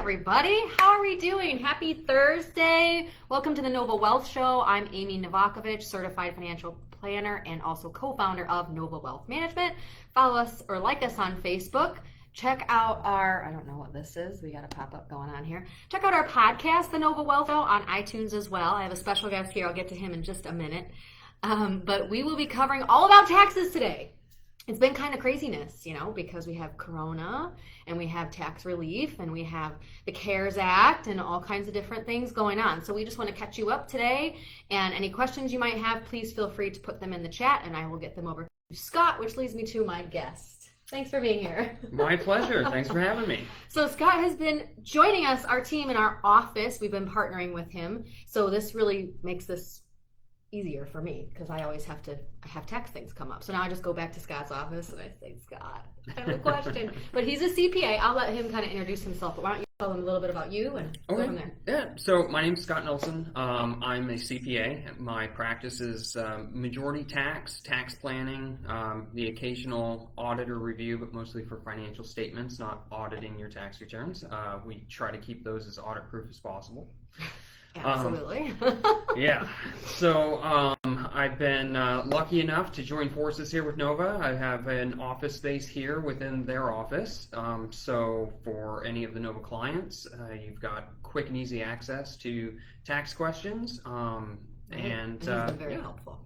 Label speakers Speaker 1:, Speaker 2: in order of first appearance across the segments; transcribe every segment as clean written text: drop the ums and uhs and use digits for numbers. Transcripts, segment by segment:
Speaker 1: everybody. How are we doing? Happy Thursday. Welcome to the Nova Wealth Show. I'm Amy Novakovich, certified financial planner and also co-founder of Nova Wealth Management. Follow us or like us on Facebook. Check out our, I don't know what this is. We got a pop-up going on here. Check out our podcast, The Nova Wealth Show, on iTunes as well. I have a special guest here. I'll get to him in just a minute. But we will be covering all about taxes today. It's been kind of craziness, because we have Corona and we have tax relief and we have the CARES Act and all kinds of different things going on. So we just want to catch you up today. And any questions you might have, please feel free to put them in the chat and I will get them over to Scott, which leads me to my guest. Thanks for being here.
Speaker 2: My pleasure. Thanks for having me.
Speaker 1: So Scott has been joining us, our team in our office. We've been partnering with him. So this really makes this easier for me because I always have tax things come up. So now I just go back to Scott's office and I say, Scott, I have a question. But he's a CPA. I'll let him kind of introduce himself. But why don't you tell him a little bit about you and go from there?
Speaker 2: Yeah. So my name's Scott Nelson. I'm a CPA. My practice is majority tax planning, the occasional audit or review, but mostly for financial statements, not auditing your tax returns. We try to keep those as audit proof as possible.
Speaker 1: Absolutely.
Speaker 2: Yeah. So I've been lucky enough to join forces here with Nova. I have an office space here within their office. So for any of the Nova clients, you've got quick and easy access to tax questions.
Speaker 1: And it's been very helpful.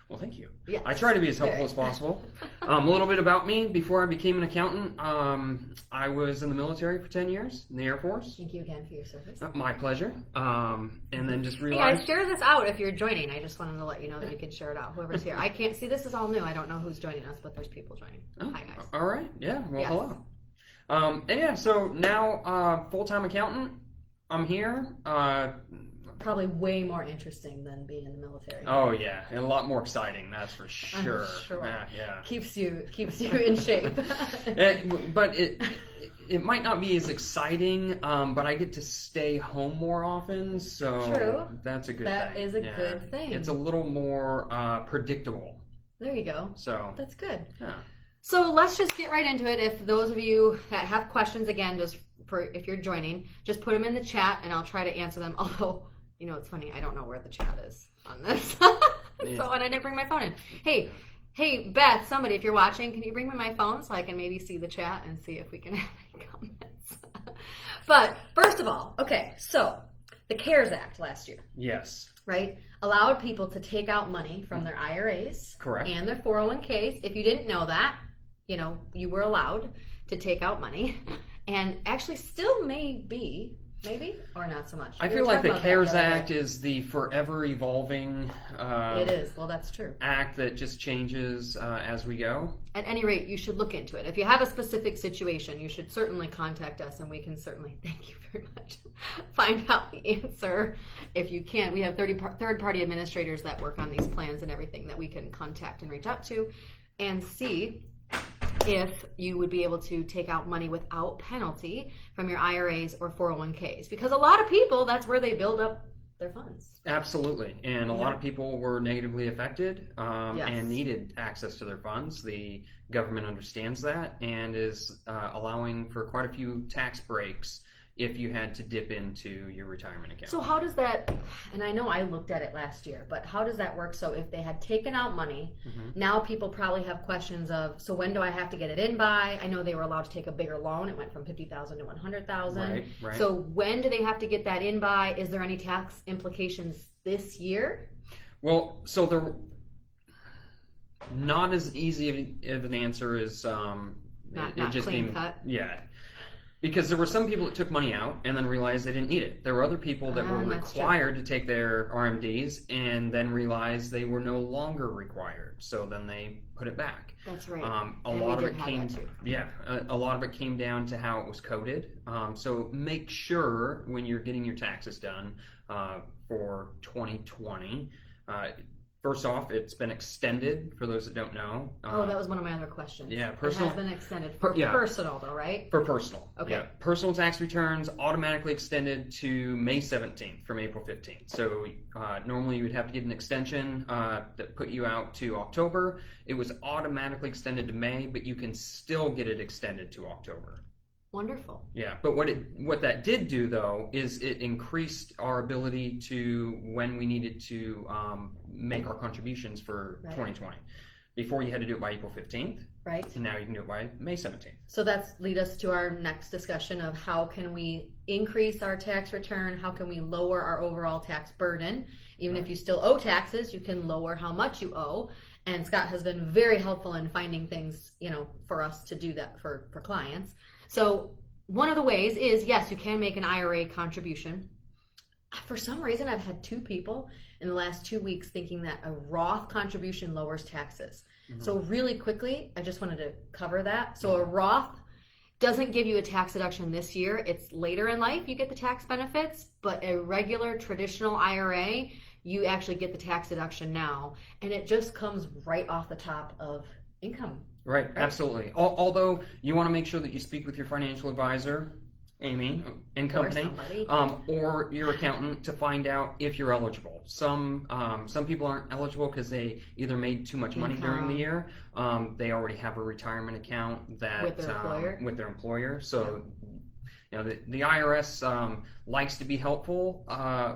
Speaker 2: Well, thank you.
Speaker 1: Yes.
Speaker 2: I try to be as helpful as possible. A little bit about me. Before I became an accountant, I was in the military for 10 years in the Air Force.
Speaker 1: Thank you again for your service.
Speaker 2: My pleasure. And then just
Speaker 1: Hey
Speaker 2: realized...
Speaker 1: guys, share this out if you're joining. I just wanted to let you know that you can share it out. Whoever's here. I can't see. This is all new. I don't know who's joining us, but there's people joining.
Speaker 2: Oh,
Speaker 1: hi, guys.
Speaker 2: all right. Yeah. Well,
Speaker 1: Yes.
Speaker 2: hello. And yeah, so now full-time accountant. I'm here.
Speaker 1: Probably way more interesting than being in the military.
Speaker 2: Oh yeah, and a lot more exciting. That's for sure.
Speaker 1: I'm sure.
Speaker 2: Yeah.
Speaker 1: Keeps you in shape.
Speaker 2: But it might not be as exciting. But I get to stay home more often, so
Speaker 1: True.
Speaker 2: that's a good
Speaker 1: That
Speaker 2: thing.
Speaker 1: is a good thing.
Speaker 2: It's a little more predictable.
Speaker 1: There you go.
Speaker 2: So
Speaker 1: That's good.
Speaker 2: yeah.
Speaker 1: So let's just get right into it. If those of you that have questions, again, just for if you're joining, just put them in the chat and I'll try to answer them. Although, it's funny, I don't know where the chat is on this.
Speaker 2: Yeah.
Speaker 1: So, and I didn't bring my phone in. Hey, Beth, somebody, if you're watching, can you bring me my phone so I can maybe see the chat and see if we can have any comments? But first of all, okay, so the CARES Act last year.
Speaker 2: Yes.
Speaker 1: Right? Allowed people to take out money from their IRAs.
Speaker 2: Correct.
Speaker 1: And their 401ks. If you didn't know that, you were allowed to take out money. And actually still may be, maybe, or not so much.
Speaker 2: I feel like the CARES Act is the forever evolving
Speaker 1: it is. Well, that's true.
Speaker 2: act that just changes as we go.
Speaker 1: At any rate, you should look into it. If you have a specific situation, you should certainly contact us and we can certainly, thank you very much, find out the answer if you can. We have third-party administrators that work on these plans and everything that we can contact and reach out to and see if you would be able to take out money without penalty from your IRAs or 401ks. Because a lot of people, that's where they build up their funds.
Speaker 2: Absolutely. And a lot of people were negatively affected
Speaker 1: Yes.
Speaker 2: and needed access to their funds. The government understands that and is allowing for quite a few tax breaks if you had to dip into your retirement account.
Speaker 1: So how does that, and I know I looked at it last year, but how does that work? So if they had taken out money, now people probably have questions of, so when do I have to get it in by? I know they were allowed to take a bigger loan. It went from $50,000 to $100,000.
Speaker 2: Right.
Speaker 1: So when do they have to get that in by? Is there any tax implications this year?
Speaker 2: Well, so they're not as easy of an answer as
Speaker 1: Not
Speaker 2: just
Speaker 1: clean
Speaker 2: being
Speaker 1: cut.
Speaker 2: Yeah. Because there were some people that took money out and then realized they didn't need it. There were other people that were
Speaker 1: That's true.
Speaker 2: required to take their RMDs and then realized they were no longer required. So then they put it back.
Speaker 1: That's right.
Speaker 2: A
Speaker 1: And
Speaker 2: lot
Speaker 1: we
Speaker 2: of
Speaker 1: did
Speaker 2: it
Speaker 1: have
Speaker 2: came,
Speaker 1: that too.
Speaker 2: a lot of it came down to how it was coded. So make sure when you're getting your taxes done for 2020. First off, it's been extended for those that don't know.
Speaker 1: That was one of my other questions.
Speaker 2: Yeah,
Speaker 1: It
Speaker 2: personal.
Speaker 1: has been extended for
Speaker 2: Yeah.
Speaker 1: personal though, right?
Speaker 2: For personal.
Speaker 1: Okay.
Speaker 2: Yeah. Personal tax returns automatically extended to May 17th from April 15th. So normally you would have to get an extension that put you out to October. It was automatically extended to May, but you can still get it extended to October.
Speaker 1: Wonderful.
Speaker 2: Yeah, but what that did do though is it increased our ability to when we needed to make our contributions for
Speaker 1: Right.
Speaker 2: 2020. Before you had to do it by April 15th,
Speaker 1: Right.
Speaker 2: and now you can do it by May 17th.
Speaker 1: So that's lead us to our next discussion of how can we increase our tax return? How can we lower our overall tax burden? Even if you still owe taxes, you can lower how much you owe. And Scott has been very helpful in finding things, for us to do that for clients. So one of the ways is, yes, you can make an IRA contribution. For some reason, I've had 2 people in the last 2 weeks thinking that a Roth contribution lowers taxes.
Speaker 2: Mhm.
Speaker 1: So really quickly, I just wanted to cover that. So a Roth doesn't give you a tax deduction this year. It's later in life you get the tax benefits, but a regular traditional IRA, you actually get the tax deduction now, and it just comes right off the top of income.
Speaker 2: Right, absolutely. Although you want to make sure that you speak with your financial advisor, Amy, in company,
Speaker 1: somebody.
Speaker 2: or your accountant to find out if you're eligible. Some people aren't eligible because they either made too much money during the year. They already have a retirement account that with their employer. So, the IRS likes to be helpful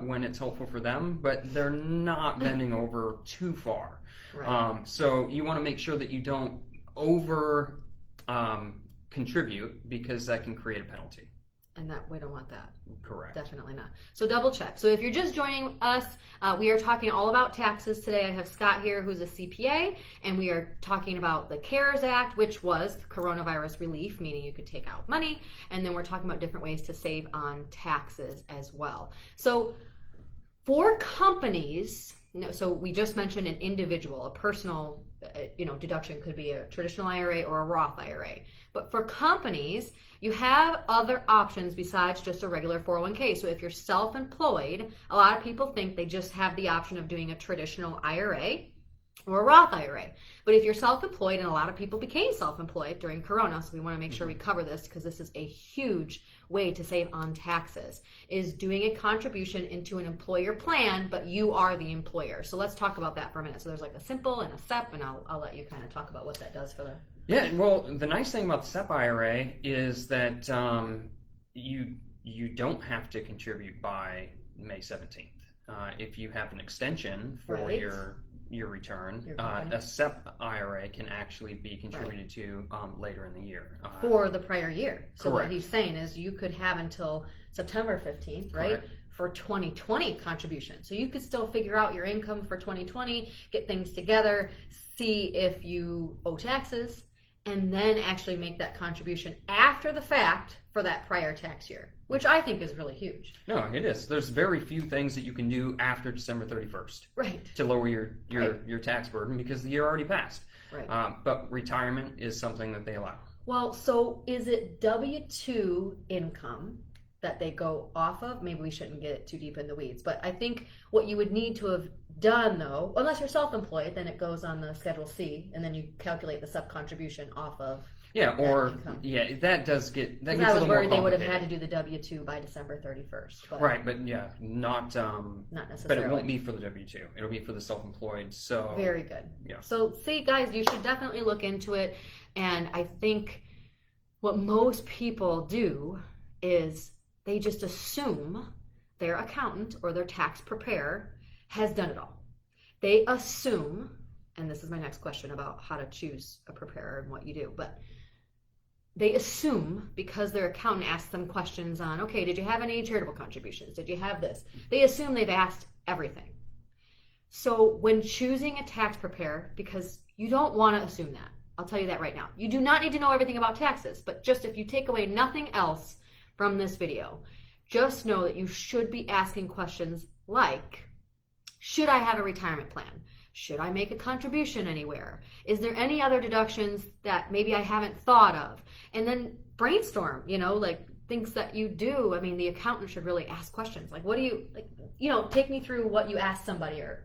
Speaker 2: when it's helpful for them, but they're not bending over too far.
Speaker 1: Right.
Speaker 2: So you want to make sure that you don't over contribute, because that can create a penalty.
Speaker 1: And that we don't want that.
Speaker 2: Correct.
Speaker 1: Definitely not. So double check. So if you're just joining us, we are talking all about taxes today. I have Scott here, who's a CPA, and we are talking about the CARES Act, which was coronavirus relief, meaning you could take out money. And then we're talking about different ways to save on taxes as well. So for companies, so we just mentioned an individual, a personal, deduction could be a traditional IRA or a Roth IRA. But for companies, you have other options besides just a regular 401k. So if you're self-employed, a lot of people think they just have the option of doing a traditional IRA or a Roth IRA. But if you're self-employed, and a lot of people became self-employed during Corona, so we want to make sure we cover this because this is a huge way to save on taxes, is doing a contribution into an employer plan, but you are the employer. So let's talk about that for a minute. So there's like a simple and a SEP, and I'll let you kind of talk about what that does for the...
Speaker 2: Yeah, well, the nice thing about the SEP IRA is that you don't have to contribute by May 17th. If you have an extension for your return, a SEP IRA can actually be contributed to later in the year.
Speaker 1: For the prior year. So
Speaker 2: correct.
Speaker 1: What he's saying is you could have until September 15th, right?
Speaker 2: Correct.
Speaker 1: For 2020 contribution. So you could still figure out your income for 2020, get things together, see if you owe taxes, and then actually make that contribution after the fact for that prior tax year, which I think is really huge.
Speaker 2: No, it is. There's very few things that you can do after December 31st
Speaker 1: Right.
Speaker 2: to lower your tax burden, because the year already passed.
Speaker 1: Right.
Speaker 2: But retirement is something that they allow.
Speaker 1: Well, so is it W-2 income that they go off of? Maybe we shouldn't get too deep in the weeds, but I think what you would need to have done, though, unless you're self-employed, then it goes on the Schedule C, and then you calculate the sub-contribution off of income.
Speaker 2: That does get that.
Speaker 1: Because
Speaker 2: gets
Speaker 1: I
Speaker 2: a
Speaker 1: was
Speaker 2: little
Speaker 1: worried
Speaker 2: more
Speaker 1: they would have had
Speaker 2: complicated.
Speaker 1: to do the W-2 by December 31st. But
Speaker 2: Right, but yeah, not
Speaker 1: necessarily.
Speaker 2: but it won't be for the W-2. It'll be for the self-employed. So
Speaker 1: Very good.
Speaker 2: Yeah.
Speaker 1: So see, guys, you should definitely look into it. And I think what most people do is they just assume their accountant or their tax preparer has done it all. They assume, and this is my next question about how to choose a preparer and what you do, but they assume because their accountant asks them questions on, okay, did you have any charitable contributions? Did you have this? They assume they've asked everything. So when choosing a tax preparer, because you don't want to assume that, I'll tell you that right now. You do not need to know everything about taxes, but just if you take away nothing else from this video, just know that you should be asking questions like, should I have a retirement plan? Should I make a contribution anywhere? Is there any other deductions that maybe I haven't thought of? And then brainstorm, like things that you do. I mean, the accountant should really ask questions. Like, what do you, take me through what you asked somebody, or,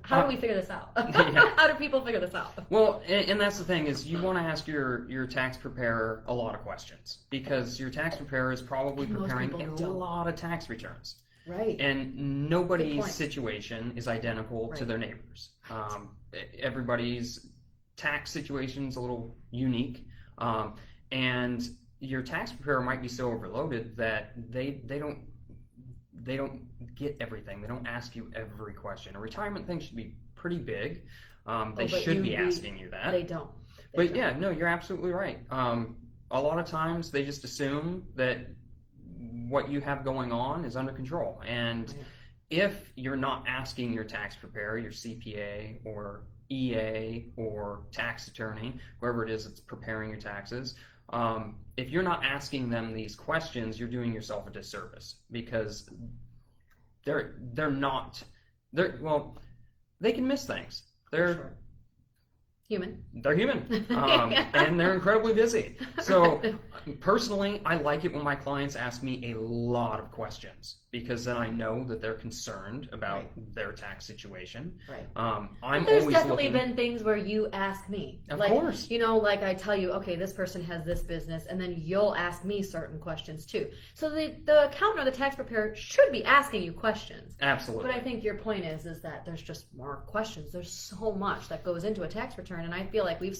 Speaker 1: how do we figure this out? How do people figure this out?
Speaker 2: Well, and that's the thing, is you want to ask your tax preparer a lot of questions, because your tax preparer is probably preparing a lot of tax returns.
Speaker 1: Right.
Speaker 2: And nobody's situation is identical to their neighbors. Everybody's tax situation is a little unique. And your tax preparer might be so overloaded that they don't get everything. They don't ask you every question. A retirement thing should be pretty big. They should be asking you that.
Speaker 1: They don't.
Speaker 2: But yeah, no, you're absolutely right. A lot of times they just assume that what you have going on is under control. And if you're not asking your tax preparer, your CPA or EA or tax attorney, whoever it is that's preparing your taxes, if you're not asking them these questions, you're doing yourself a disservice, because they can miss things. They're
Speaker 1: human.
Speaker 2: And they're incredibly busy. So personally, I like it when my clients ask me a lot of questions, because then I know that they're concerned about their tax situation.
Speaker 1: Right.
Speaker 2: I'm
Speaker 1: There's
Speaker 2: always
Speaker 1: definitely
Speaker 2: looking...
Speaker 1: been things where you ask me.
Speaker 2: Of
Speaker 1: like,
Speaker 2: course.
Speaker 1: You know, like I tell you, okay, this person has this business, and then you'll ask me certain questions too. So the accountant or the tax preparer should be asking you questions.
Speaker 2: Absolutely.
Speaker 1: But I think your point is that there's just more questions. There's so much that goes into a tax return, and I feel like we've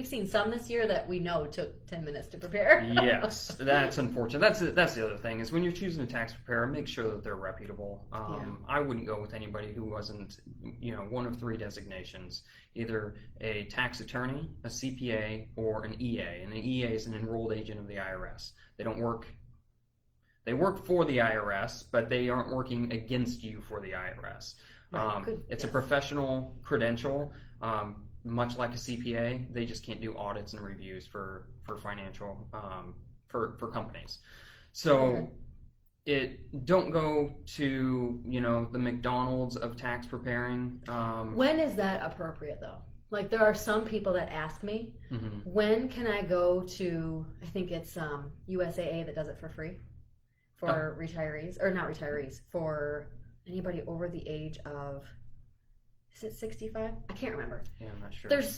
Speaker 1: seen some this year that we know took 10 minutes to prepare.
Speaker 2: Yes, that's unfortunate. That's the other thing, is when you're choosing a tax preparer, make sure that they're reputable. I wouldn't go with anybody who wasn't, one of three designations: either a tax attorney, a CPA, or an EA. And an EA is an enrolled agent of the IRS. They work for the IRS, but they aren't working against you for the IRS. It's a professional credential. Much like a CPA, they just can't do audits and reviews for financial for companies. So don't go to the McDonald's of tax preparing.
Speaker 1: When is that appropriate though? Like, there are some people that ask me, when can I go to? I think it's USAA that does it for free for retirees, or not retirees, for anybody over the age of. Is it 65? I can't remember.
Speaker 2: Yeah, I'm not sure.
Speaker 1: There's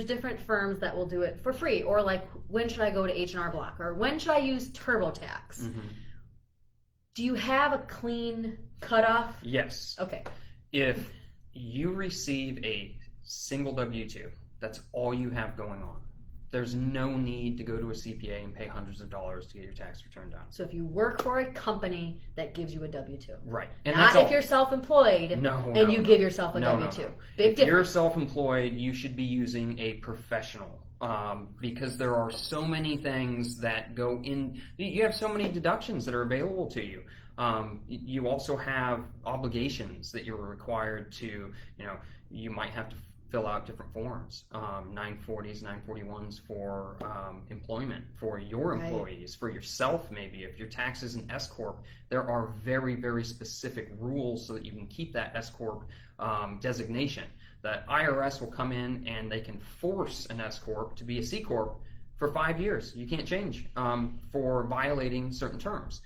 Speaker 1: different firms that will do it for free, or like, when should I go to H&R Block, or when should I use TurboTax? Do you have a clean cutoff?
Speaker 2: Yes.
Speaker 1: Okay.
Speaker 2: If you receive a single W-2, that's all you have going on. There's no need to go to a CPA and pay hundreds of dollars to get your tax return done.
Speaker 1: So if you work for a company that gives you a W-2.
Speaker 2: Right. And
Speaker 1: not if you're self-employed and you give yourself a W-2.
Speaker 2: No.
Speaker 1: Big
Speaker 2: if
Speaker 1: difference.
Speaker 2: you're self-employed, you should be using a professional, because there are so many things that go in. You have so many deductions that are available to you. You also have obligations that you're required to, you might have to fill out different forms, 940s, 941s for employment, for your employees, for yourself maybe. If your tax is an S-Corp, there are very, very specific rules so that you can keep that S-Corp designation. The IRS will come in and they can force an S-Corp to be a C-Corp for 5 years. You can't change for violating certain terms.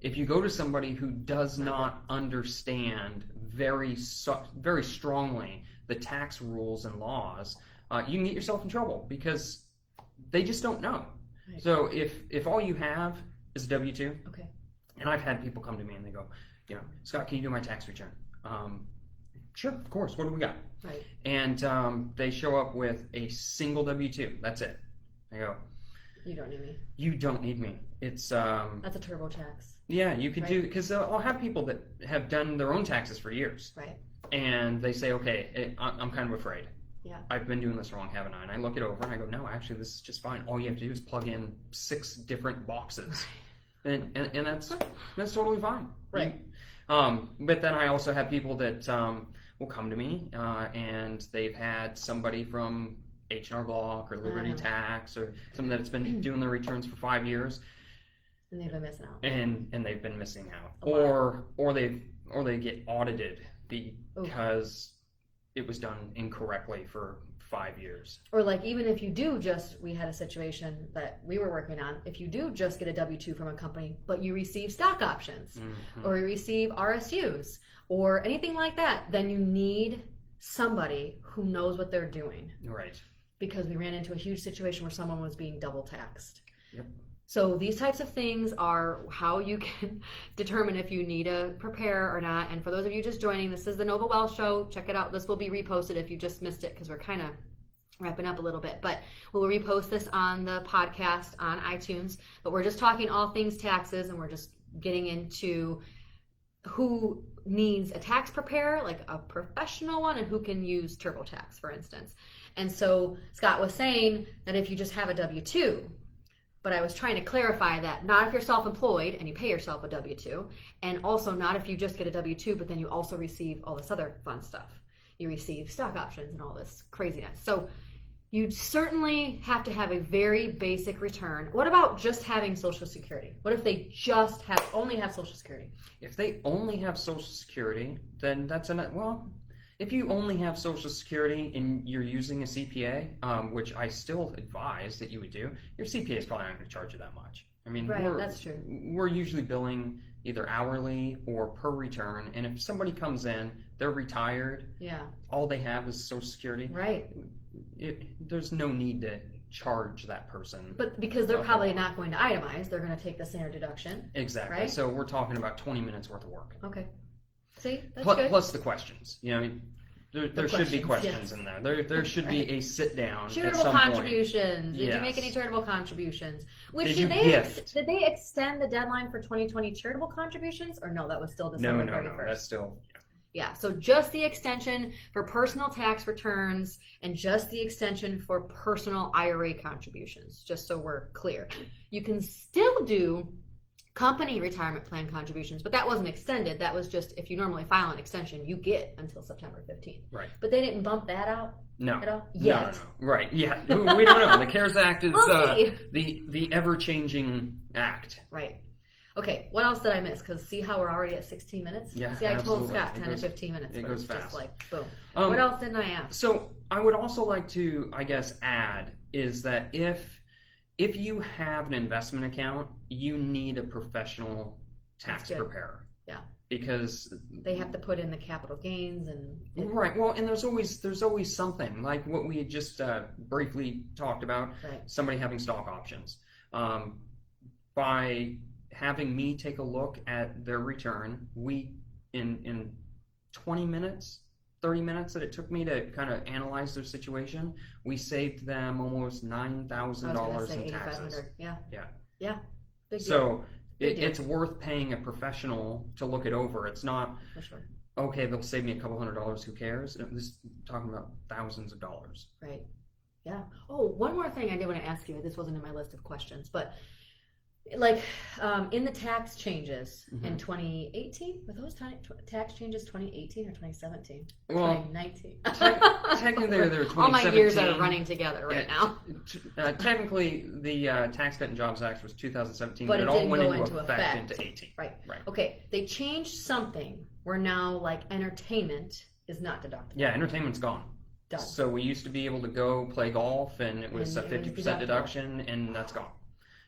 Speaker 2: If you go to somebody who does not understand very strongly the tax rules and laws, you can get yourself in trouble because they just don't know. So if all you have is a W-2, and I've had people come to me and they go, Scott, can you do my tax return? Sure, of course. What do we got? And they show up with a single W-2. That's it. I go,
Speaker 1: you don't need me.
Speaker 2: You don't need me. It's
Speaker 1: that's a TurboTax.
Speaker 2: Yeah, you could do, because I'll have people that have done their own taxes for years. And they say, okay, I'm kind of afraid. I've been doing this wrong, haven't I? And I look it over and I go, no, actually, this is just fine. All you have to do is plug in 6 different boxes. And that's totally fine. But then I also have people that will come to me and they've had somebody from H&R Block or Liberty Tax or something that's been doing their returns for 5 years.
Speaker 1: And they've been missing out.
Speaker 2: And they've been missing out. Or they get audited because it was done incorrectly for 5 years.
Speaker 1: Or like, even if you do we had a situation that we were working on, if you do just get a W-2 from a company, but you receive stock options or you receive RSUs or anything like that, then you need somebody who knows what they're doing. Because we ran into a huge situation where someone was being double taxed. So these types of things are how you can determine if you need to prepare or not. And for those of you just joining, this is the Nova Wealth Show. Check it out. This will be reposted if you just missed it, because we're wrapping up a little bit, but we'll repost this on the podcast on iTunes. But we're just talking all things taxes, and we're just getting into who needs a tax preparer, like a professional one, and who can use TurboTax, for instance. And so Scott was saying that if you just have a W-2, but I was trying to clarify that not if you're self-employed and you pay yourself a W-2, and also not if you just get a W-2, but then you also receive all this other fun stuff. You receive stock options and all this craziness. So you certainly have to have a very basic return. What about just having Social Security? What if they just only have Social Security?
Speaker 2: If they only have Social Security, then that's well, if you only have Social Security and you're using a CPA, which I still advise that you would do, your CPA is probably not going to charge you that much. I mean,
Speaker 1: right, that's true.
Speaker 2: We're usually billing either hourly or per return, and if somebody comes in, they're retired, all they have is Social Security,
Speaker 1: right?
Speaker 2: There's no need to charge that person.
Speaker 1: But because they're probably not going to itemize, they're going to take the standard deduction.
Speaker 2: Exactly.
Speaker 1: Right?
Speaker 2: So we're talking about 20 minutes worth of work.
Speaker 1: Okay. See, that's
Speaker 2: plus,
Speaker 1: good.
Speaker 2: Plus the questions. You know, there should be questions in there. There should be a sit down.
Speaker 1: Charitable contributions. Did
Speaker 2: Yes.
Speaker 1: you make any charitable contributions? Which
Speaker 2: Did
Speaker 1: did
Speaker 2: you
Speaker 1: they extend the deadline for 2020 charitable contributions, or no? That was still December 31st.
Speaker 2: No. That's still.
Speaker 1: Yeah, so just the extension for personal tax returns and just the extension for personal IRA contributions, just so we're clear. You can still do company retirement plan contributions, but that wasn't extended. That was just, if you normally file an extension, you get until September 15th.
Speaker 2: Right.
Speaker 1: But they didn't bump that out at all?
Speaker 2: Yet. No. Right, yeah. We don't know. The CARES Act is
Speaker 1: We'll
Speaker 2: the ever-changing act.
Speaker 1: Right. Okay, what else did I miss? Because see how we're already at 16 minutes?
Speaker 2: Yeah,
Speaker 1: see, I told
Speaker 2: absolutely.
Speaker 1: Scott 10 to 15 minutes.
Speaker 2: It
Speaker 1: but
Speaker 2: goes
Speaker 1: it's just
Speaker 2: fast.
Speaker 1: like, boom. What else didn't I ask?
Speaker 2: So I would also like to, I guess, add is that if you have an investment account, you need a professional tax preparer.
Speaker 1: Yeah.
Speaker 2: Because
Speaker 1: they have to put in the capital gains and
Speaker 2: right. Well, and there's always something like what we had just briefly talked about.
Speaker 1: Right.
Speaker 2: Somebody having stock options. By having me take a look at their return, we in 20 minutes, 30 minutes that it took me to kind of analyze their situation, we saved them almost $9,000 in taxes.
Speaker 1: Yeah.
Speaker 2: Big so it's worth paying a professional to look it over. It's not
Speaker 1: for sure.
Speaker 2: Okay, they'll save me a couple $100. Who cares? This is talking about thousands of dollars.
Speaker 1: Right. Yeah. Oh, one more thing I did want to ask you. This wasn't in my list of questions, but like in the tax changes in 2018, were those tax changes 2018 or 2017? Or
Speaker 2: well,
Speaker 1: 2019.
Speaker 2: Technically, they're 2017.
Speaker 1: All my years are running together right now.
Speaker 2: Technically, the Tax Cut and Jobs Act was 2017,
Speaker 1: but
Speaker 2: it all went into effect into 18.
Speaker 1: Right. Okay. They changed something where now, like, entertainment is not deductible.
Speaker 2: Yeah, entertainment's gone.
Speaker 1: Done.
Speaker 2: So we used to be able to go play golf, and it was a 50% deduction, and that's gone.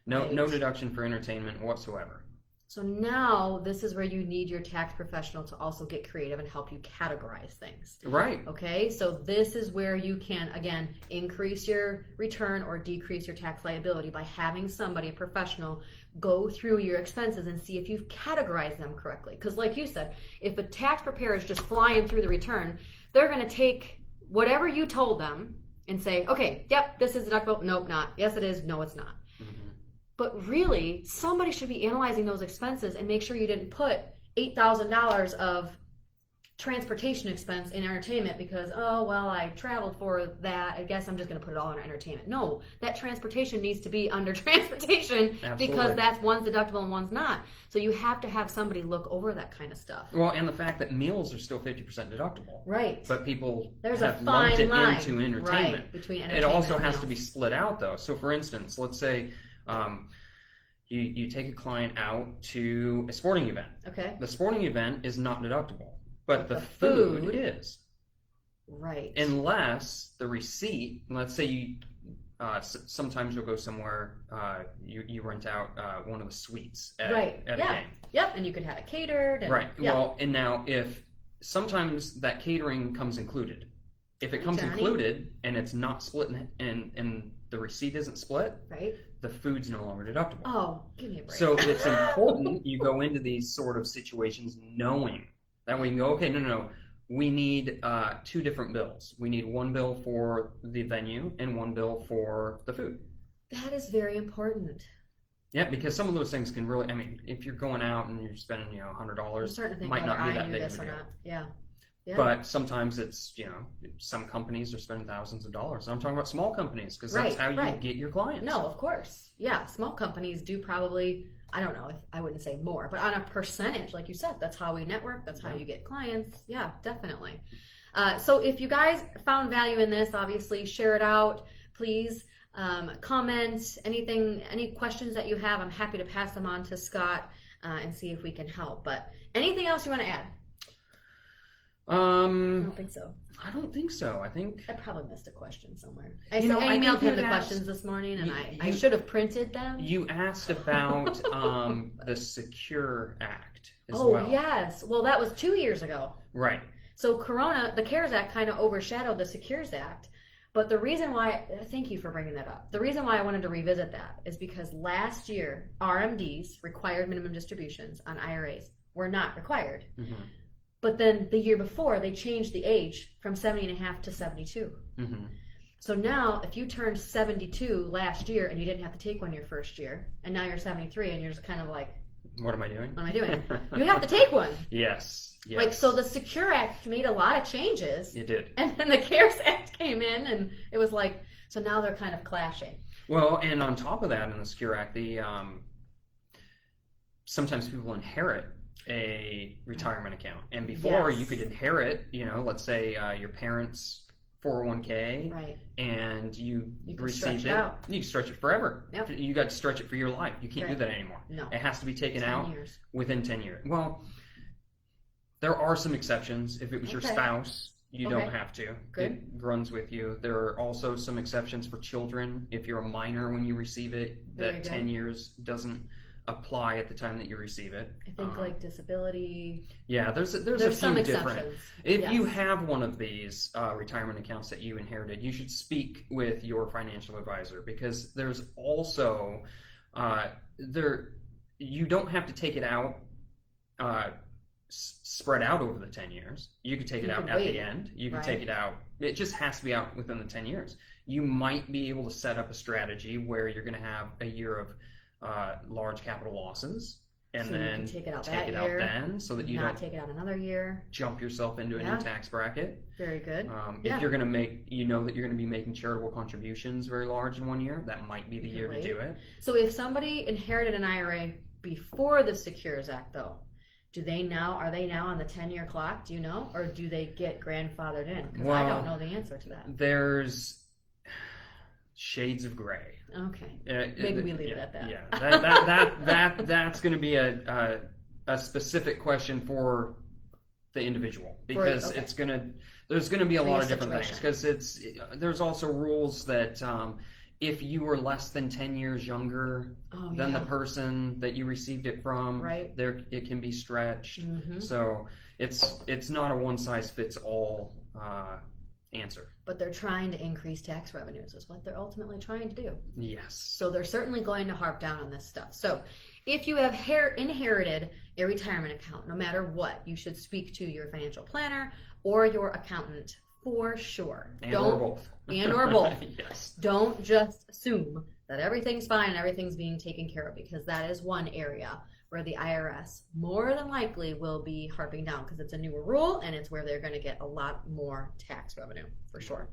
Speaker 2: No deduction for entertainment whatsoever.
Speaker 1: So now this is where you need your tax professional to also get creative and help you categorize things.
Speaker 2: Right.
Speaker 1: Okay, so this is where you can, again, increase your return or decrease your tax liability by having somebody, a professional, go through your expenses and see if you've categorized them correctly. Because like you said, if a tax preparer is just flying through the return, they're going to take whatever you told them and say, okay, yep, this is deductible. Nope, not. Yes, it is. No, it's not. But really, somebody should be analyzing those expenses and make sure you didn't put $8,000 of transportation expense in entertainment because, oh, well, I traveled for that. I guess I'm just going to put it all under entertainment. No, that transportation needs to be under transportation. Absolutely. Because that's one's deductible and one's not. So you have to have somebody look over that kind of stuff.
Speaker 2: Well, and the fact that meals are still 50% deductible.
Speaker 1: Right.
Speaker 2: But people
Speaker 1: have
Speaker 2: lumped it
Speaker 1: line
Speaker 2: into entertainment.
Speaker 1: Right, between entertainment.
Speaker 2: It also has to be split out, though. So, for instance, let's say you take a client out to a sporting event.
Speaker 1: Okay.
Speaker 2: The sporting event is not deductible, but the food is.
Speaker 1: Right.
Speaker 2: Unless the receipt, let's say you, sometimes you'll go somewhere, you rent out one of the suites at a game.
Speaker 1: Yep, and you could have it catered. And,
Speaker 2: right. Yeah. Well, and now if sometimes that catering comes included. If it comes included and it's not split and the receipt isn't split,
Speaker 1: right,
Speaker 2: the food's no longer deductible.
Speaker 1: Oh, give me a break.
Speaker 2: So it's important you go into these sort of situations knowing. That way you can go, okay, no. we need 2 different bills. We need one bill for the venue and one bill for the food.
Speaker 1: That is very important.
Speaker 2: Yeah, because some of those things can really, I mean, if you're going out and you're spending,
Speaker 1: I'm
Speaker 2: $100,
Speaker 1: starting to think
Speaker 2: might
Speaker 1: whether
Speaker 2: not be
Speaker 1: I
Speaker 2: that
Speaker 1: knew
Speaker 2: big of
Speaker 1: this
Speaker 2: a
Speaker 1: or
Speaker 2: deal.
Speaker 1: not. Yeah. Yeah.
Speaker 2: But sometimes it's, some companies are spending thousands of dollars. I'm talking about small companies because that's
Speaker 1: Right,
Speaker 2: how you
Speaker 1: right.
Speaker 2: get your clients.
Speaker 1: No, of course. Yeah, small companies do probably, I don't know, if I wouldn't say more, but on a percentage, like you said, that's how we network, that's how
Speaker 2: Yeah.
Speaker 1: you get clients. Yeah, definitely. So if you guys found value in this, obviously share it out. Please comment, any questions that you have. I'm happy to pass them on to Scott and see if we can help. But anything else you want to add? I don't think so.
Speaker 2: I don't think so. I think
Speaker 1: I probably missed a question somewhere.
Speaker 2: I
Speaker 1: I
Speaker 2: think
Speaker 1: emailed him
Speaker 2: you
Speaker 1: the
Speaker 2: asked-
Speaker 1: questions this morning, and I
Speaker 2: you-
Speaker 1: should have printed them.
Speaker 2: you asked about the Secure Act as
Speaker 1: Oh,
Speaker 2: well.
Speaker 1: yes. Well, that was 2 years ago.
Speaker 2: Right.
Speaker 1: So Corona, the CARES Act kind of overshadowed the Secures Act. But the reason why, thank you for bringing that up. The reason why I wanted to revisit that is because last year, RMDs, required minimum distributions on IRAs, were not required.
Speaker 2: Mm-hmm.
Speaker 1: But then the year before, they changed the age from 70 and a half to 72.
Speaker 2: Mm-hmm.
Speaker 1: So now, if you turned 72 last year and you didn't have to take one your first year, and now you're 73 and you're just kind of like,
Speaker 2: What am I doing?
Speaker 1: what am I doing? You have to take one.
Speaker 2: Yes. Yes.
Speaker 1: Like, so the Secure Act made a lot of changes,
Speaker 2: It did.
Speaker 1: and then the CARES Act came in, and it was like, so now they're kind of clashing.
Speaker 2: Well, and on top of that, in the Secure Act, sometimes people inherit a retirement account, and before
Speaker 1: Yes.
Speaker 2: you could inherit, let's say your parents' 401k,
Speaker 1: Right.
Speaker 2: and you
Speaker 1: You can
Speaker 2: received
Speaker 1: stretch it out.
Speaker 2: You can stretch it forever.
Speaker 1: Yep.
Speaker 2: You got to stretch it for your life. You can't do
Speaker 1: Right.
Speaker 2: that anymore.
Speaker 1: No.
Speaker 2: It has to be taken
Speaker 1: 10
Speaker 2: out
Speaker 1: years.
Speaker 2: within 10 years. Well, there are some exceptions. If it was your
Speaker 1: Okay.
Speaker 2: spouse, you
Speaker 1: Okay.
Speaker 2: don't have to.
Speaker 1: Good.
Speaker 2: It runs with you. There are also some exceptions for children. If you're a minor when you receive it,
Speaker 1: Very
Speaker 2: that
Speaker 1: good.
Speaker 2: 10 years doesn't apply at the time that you receive it.
Speaker 1: I think like disability.
Speaker 2: Yeah, there's a
Speaker 1: There's some
Speaker 2: few different.
Speaker 1: exceptions.
Speaker 2: If you
Speaker 1: Yes.
Speaker 2: have one of these retirement accounts that you inherited, you should speak with your financial advisor, because there's also you don't have to take it out spread out over the 10 years. You could take it
Speaker 1: You
Speaker 2: out
Speaker 1: could
Speaker 2: at
Speaker 1: wait,
Speaker 2: the end. You can
Speaker 1: right?
Speaker 2: take it out. It just has to be out within the 10 years. You might be able to set up a strategy where you're going to have a year of large capital losses, and
Speaker 1: So you
Speaker 2: then
Speaker 1: can take it out
Speaker 2: take
Speaker 1: that
Speaker 2: it
Speaker 1: year,
Speaker 2: out then, so that you
Speaker 1: not
Speaker 2: don't
Speaker 1: take it out another year.
Speaker 2: jump yourself into a
Speaker 1: Yeah.
Speaker 2: new tax bracket.
Speaker 1: Very good.
Speaker 2: If you're going to make, that you're going to be making charitable contributions very large in one year, that might be the
Speaker 1: You
Speaker 2: year
Speaker 1: can
Speaker 2: to do it.
Speaker 1: So if somebody inherited an IRA before the Secures Act, though, are they now on the 10-year clock? Do you know, or do they get grandfathered in? Because I
Speaker 2: Well,
Speaker 1: don't know the answer to that.
Speaker 2: There's shades of gray.
Speaker 1: Okay. Maybe we leave it at that.
Speaker 2: Yeah, that's going to be a specific question for the individual, because
Speaker 1: okay.
Speaker 2: there's going to be a
Speaker 1: For
Speaker 2: lot
Speaker 1: your
Speaker 2: of different things,
Speaker 1: situation.
Speaker 2: because there's also rules that if you were less than 10 years younger
Speaker 1: Oh,
Speaker 2: than
Speaker 1: yeah.
Speaker 2: the person that you received it from,
Speaker 1: Right.
Speaker 2: it can be stretched.
Speaker 1: Mhm.
Speaker 2: So it's not a one size fits all answer.
Speaker 1: But they're trying to increase tax revenues, is what they're ultimately trying to do.
Speaker 2: Yes.
Speaker 1: So they're certainly going to harp down on this stuff. So if you have inherited a retirement account, no matter what, you should speak to your financial planner or your accountant for sure.
Speaker 2: Or both.
Speaker 1: And or both.
Speaker 2: Yes.
Speaker 1: Don't just assume that everything's fine and everything's being taken care of, because that is one area where the IRS more than likely will be harping down, because it's a newer rule and it's where they're going to get a lot more tax revenue for sure.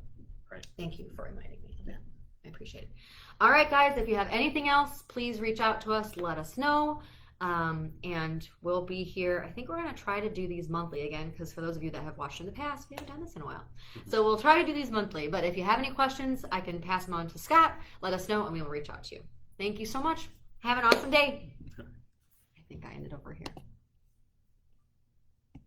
Speaker 2: Right.
Speaker 1: Thank you for reminding me of that. I appreciate it. All right, guys, if you have anything else, please reach out to us. Let us know. And we'll be here. I think we're going to try to do these monthly again, because for those of you that have watched in the past, we haven't done this in a while. So we'll try to do these monthly. But if you have any questions, I can pass them on to Scott. Let us know, and we will reach out to you. Thank you so much. Have an awesome day. I think I ended over here.